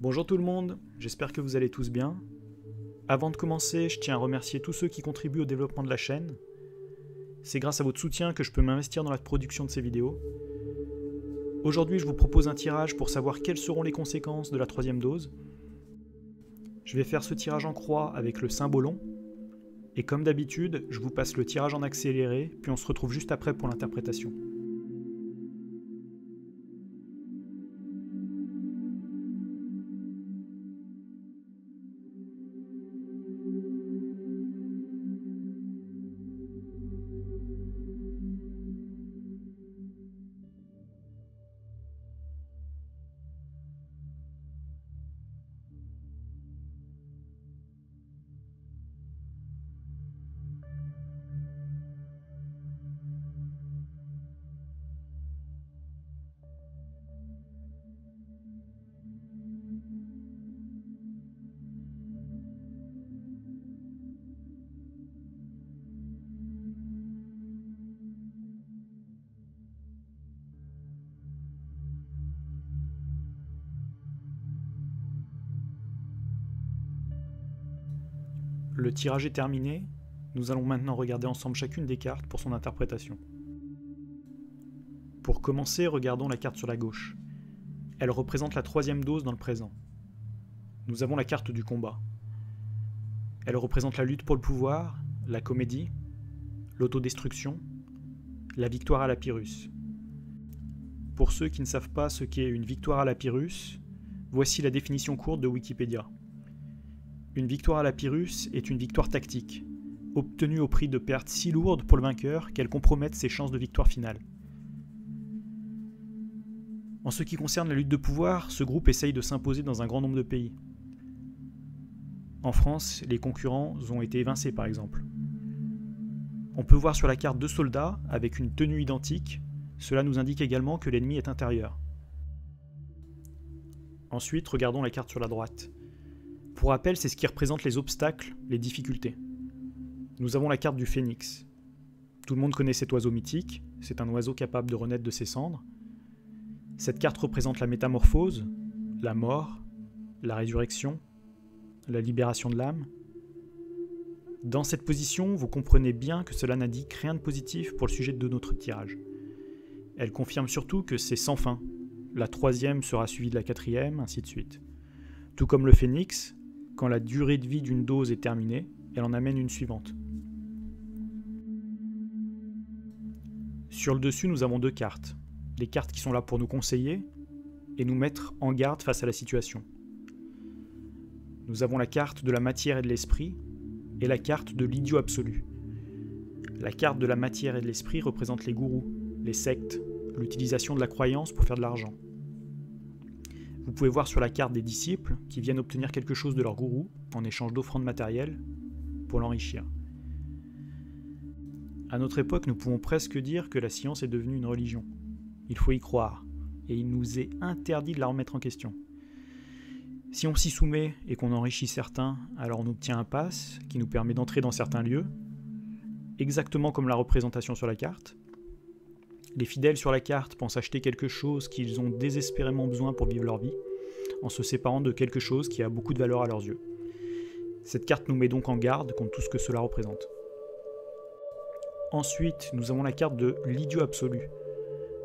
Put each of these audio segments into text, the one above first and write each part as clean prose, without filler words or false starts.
Bonjour tout le monde, j'espère que vous allez tous bien. Avant de commencer, je tiens à remercier tous ceux qui contribuent au développement de la chaîne. C'est grâce à votre soutien que je peux m'investir dans la production de ces vidéos. Aujourd'hui, je vous propose un tirage pour savoir quelles seront les conséquences de la troisième dose. Je vais faire ce tirage en croix avec le symbolon. Et comme d'habitude, je vous passe le tirage en accéléré, puis on se retrouve juste après pour l'interprétation. Le tirage est terminé, nous allons maintenant regarder ensemble chacune des cartes pour son interprétation. Pour commencer, regardons la carte sur la gauche. Elle représente la troisième dose dans le présent. Nous avons la carte du combat. Elle représente la lutte pour le pouvoir, la comédie, l'autodestruction, la victoire à la Pyrrhus. Pour ceux qui ne savent pas ce qu'est une victoire à la Pyrrhus, voici la définition courte de Wikipédia. Une victoire à la Pyrrhus est une victoire tactique, obtenue au prix de pertes si lourdes pour le vainqueur qu'elles compromettent ses chances de victoire finale. En ce qui concerne la lutte de pouvoir, ce groupe essaye de s'imposer dans un grand nombre de pays. En France, les concurrents ont été évincés par exemple. On peut voir sur la carte deux soldats avec une tenue identique, cela nous indique également que l'ennemi est intérieur. Ensuite, regardons la carte sur la droite. Pour rappel, c'est ce qui représente les obstacles, les difficultés. Nous avons la carte du phénix. Tout le monde connaît cet oiseau mythique, c'est un oiseau capable de renaître de ses cendres. Cette carte représente la métamorphose, la mort, la résurrection, la libération de l'âme. Dans cette position, vous comprenez bien que cela n'indique rien de positif pour le sujet de notre tirage. Elle confirme surtout que c'est sans fin. La troisième sera suivie de la quatrième, ainsi de suite. Tout comme le phénix, quand la durée de vie d'une dose est terminée, elle en amène une suivante. Sur le dessus, nous avons deux cartes. Les cartes qui sont là pour nous conseiller et nous mettre en garde face à la situation. Nous avons la carte de la matière et de l'esprit et la carte de l'idiot absolu. La carte de la matière et de l'esprit représente les gourous, les sectes, l'utilisation de la croyance pour faire de l'argent. Vous pouvez voir sur la carte des disciples qui viennent obtenir quelque chose de leur gourou en échange d'offrandes matérielles pour l'enrichir. À notre époque, nous pouvons presque dire que la science est devenue une religion. Il faut y croire, et il nous est interdit de la remettre en question. Si on s'y soumet et qu'on enrichit certains, alors on obtient un pass qui nous permet d'entrer dans certains lieux, exactement comme la représentation sur la carte. Les fidèles sur la carte pensent acheter quelque chose qu'ils ont désespérément besoin pour vivre leur vie, en se séparant de quelque chose qui a beaucoup de valeur à leurs yeux. Cette carte nous met donc en garde contre tout ce que cela représente. Ensuite, nous avons la carte de l'idiot absolu.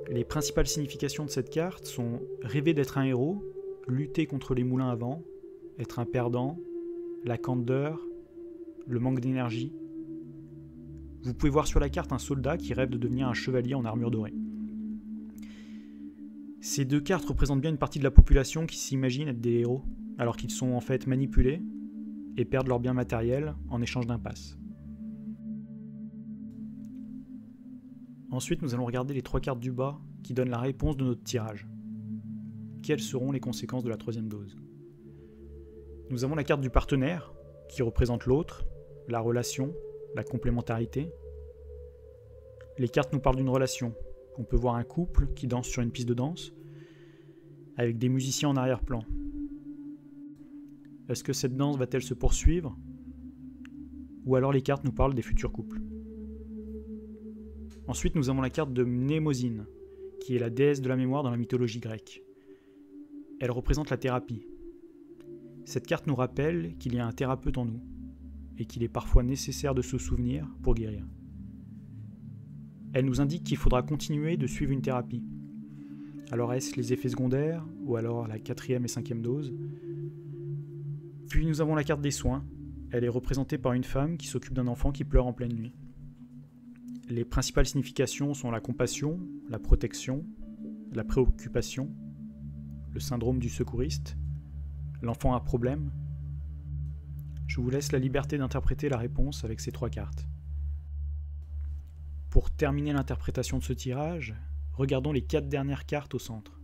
Les principales significations de cette carte sont rêver d'être un héros, lutter contre les moulins à vent, être un perdant, la candeur, le manque d'énergie. Vous pouvez voir sur la carte un soldat qui rêve de devenir un chevalier en armure dorée. Ces deux cartes représentent bien une partie de la population qui s'imagine être des héros, alors qu'ils sont en fait manipulés et perdent leurs biens matériels en échange d'un pass. Ensuite, nous allons regarder les trois cartes du bas qui donnent la réponse de notre tirage. Quelles seront les conséquences de la troisième dose? Nous avons la carte du partenaire qui représente l'autre, la relation, la complémentarité. Les cartes nous parlent d'une relation. On peut voir un couple qui danse sur une piste de danse avec des musiciens en arrière-plan. Est-ce que cette danse va-t-elle se poursuivre? Ou alors les cartes nous parlent des futurs couples. Ensuite, nous avons la carte de Mnémosyne, qui est la déesse de la mémoire dans la mythologie grecque. Elle représente la thérapie. Cette carte nous rappelle qu'il y a un thérapeute en nous et qu'il est parfois nécessaire de se souvenir pour guérir. Elle nous indique qu'il faudra continuer de suivre une thérapie. Alors est-ce les effets secondaires ou alors la 4e et 5e dose? Puis nous avons la carte des soins. Elle est représentée par une femme qui s'occupe d'un enfant qui pleure en pleine nuit. Les principales significations sont la compassion, la protection, la préoccupation, le syndrome du secouriste, l'enfant a problème. Je vous laisse la liberté d'interpréter la réponse avec ces 3 cartes. Pour terminer l'interprétation de ce tirage, regardons les 4 dernières cartes au centre.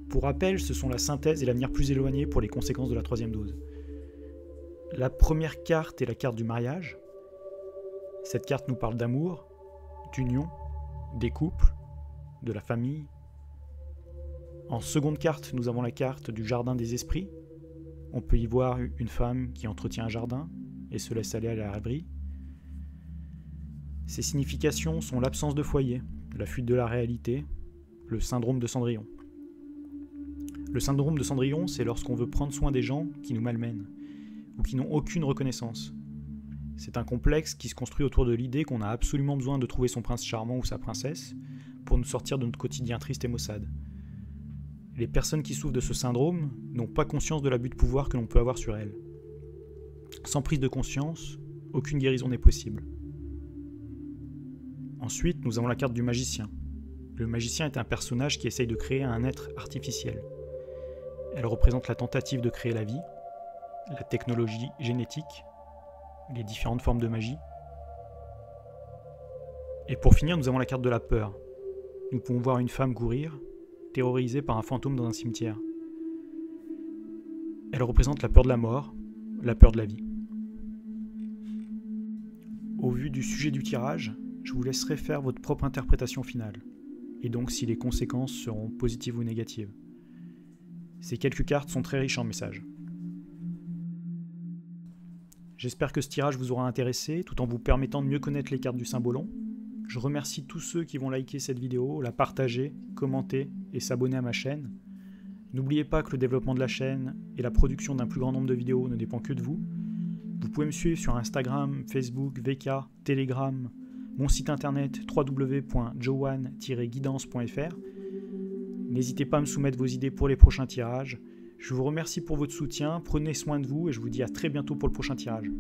Pour rappel, ce sont la synthèse et l'avenir plus éloigné pour les conséquences de la 3e dose. La première carte est la carte du mariage. Cette carte nous parle d'amour, d'union, des couples, de la famille. En seconde carte, nous avons la carte du jardin des esprits. On peut y voir une femme qui entretient un jardin et se laisse aller à la rêverie. Ces significations sont l'absence de foyer, la fuite de la réalité, le syndrome de Cendrillon. Le syndrome de Cendrillon, c'est lorsqu'on veut prendre soin des gens qui nous malmènent ou qui n'ont aucune reconnaissance. C'est un complexe qui se construit autour de l'idée qu'on a absolument besoin de trouver son prince charmant ou sa princesse pour nous sortir de notre quotidien triste et maussade. Les personnes qui souffrent de ce syndrome n'ont pas conscience de l'abus de pouvoir que l'on peut avoir sur elles. Sans prise de conscience, aucune guérison n'est possible. Ensuite, nous avons la carte du magicien. Le magicien est un personnage qui essaye de créer un être artificiel. Elle représente la tentative de créer la vie, la technologie génétique, les différentes formes de magie. Et pour finir, nous avons la carte de la peur. Nous pouvons voir une femme courir, terrorisée par un fantôme dans un cimetière. Elle représente la peur de la mort, la peur de la vie. Au vu du sujet du tirage, je vous laisserai faire votre propre interprétation finale, et donc si les conséquences seront positives ou négatives. Ces quelques cartes sont très riches en messages. J'espère que ce tirage vous aura intéressé, tout en vous permettant de mieux connaître les cartes du Symbolon. Je remercie tous ceux qui vont liker cette vidéo, la partager, commenter et s'abonner à ma chaîne. N'oubliez pas que le développement de la chaîne et la production d'un plus grand nombre de vidéos ne dépend que de vous. Vous pouvez me suivre sur Instagram, Facebook, VK, Telegram, mon site internet www.joan-guidance.fr. N'hésitez pas à me soumettre vos idées pour les prochains tirages. Je vous remercie pour votre soutien, prenez soin de vous et je vous dis à très bientôt pour le prochain tirage.